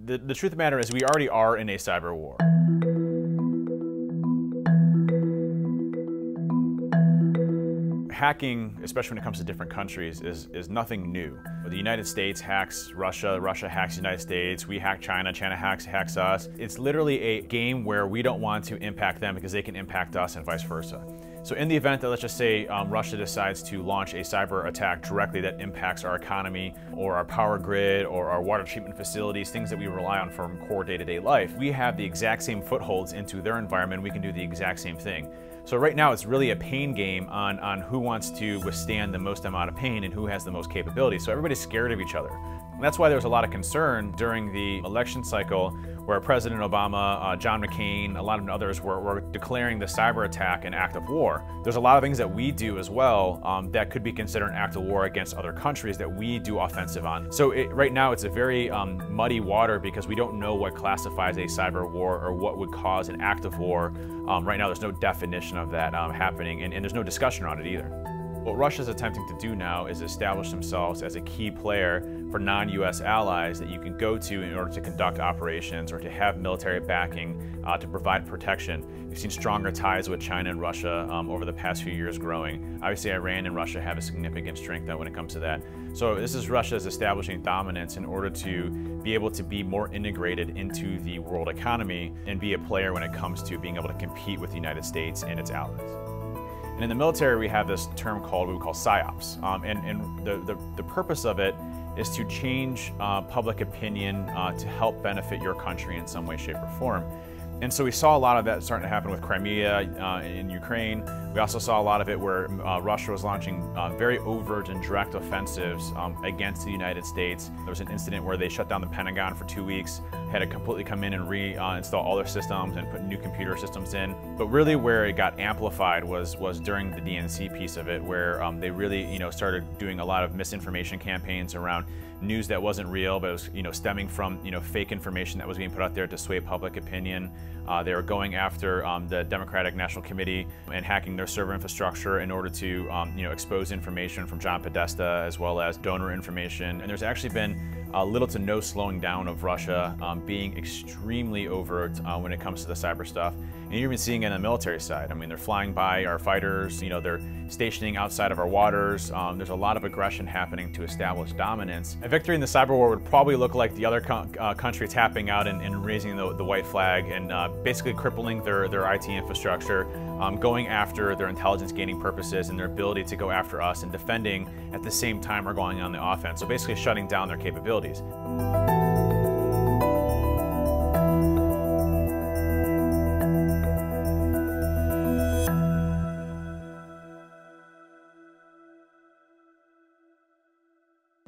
The truth of the matter is we already are in a cyber war. Hacking, especially when it comes to different countries, is nothing new. The United States hacks Russia, Russia hacks the United States, we hack China, China hacks us. It's literally a game where we don't want to impact them because they can impact us and vice versa. So in the event that, let's just say, Russia decides to launch a cyber attack directly that impacts our economy or our power grid or our water treatment facilities, things that we rely on for core day-to-day life, we have the exact same footholds into their environment, we can do the exact same thing. So right now it's really a pain game on who wants to withstand the most amount of pain and who has the most capability. So everybody's scared of each other. And that's why there was a lot of concern during the election cycle where President Obama, John McCain, a lot of others were declaring the cyber attack an act of war. There's a lot of things that we do as well that could be considered an act of war against other countries that we do offensive on. So right now it's a very muddy water because we don't know what classifies a cyber war or what would cause an act of war. Right now there's no definition of that happening and there's no discussion around it either. What Russia's attempting to do now is establish themselves as a key player for non-US allies that you can go to in order to conduct operations or to have military backing to provide protection. You've seen stronger ties with China and Russia over the past few years growing. Obviously Iran and Russia have a significant strength when it comes to that. So this is Russia's establishing dominance in order to be able to be more integrated into the world economy and be a player when it comes to being able to compete with the United States and its allies. And in the military, we have this term called what we call PSYOPs. And the purpose of it is to change public opinion to help benefit your country in some way, shape, or form. And so we saw a lot of that starting to happen with Crimea in Ukraine. We also saw a lot of it where Russia was launching very overt and direct offensives against the United States. There was an incident where they shut down the Pentagon for 2 weeks, had to completely come in and reinstall all their systems and put new computer systems in. But really where it got amplified was during the DNC piece of it, where they really started doing a lot of misinformation campaigns around news that wasn't real, but it was stemming from fake information that was being put out there to sway public opinion. They were going after the Democratic National Committee and hacking their server infrastructure in order to expose information from John Podesta as well as donor information. And there's actually been little to no slowing down of Russia being extremely overt when it comes to the cyber stuff. And you're even seeing it on the military side. I mean, they're flying by our fighters, they're stationing outside of our waters. There's a lot of aggression happening to establish dominance. A victory in the cyber war would probably look like the other country tapping out and raising the white flag and basically crippling their IT infrastructure, going after their intelligence gaining purposes and their ability to go after us and defending at the same time we're going on the offense. So basically shutting down their capabilities.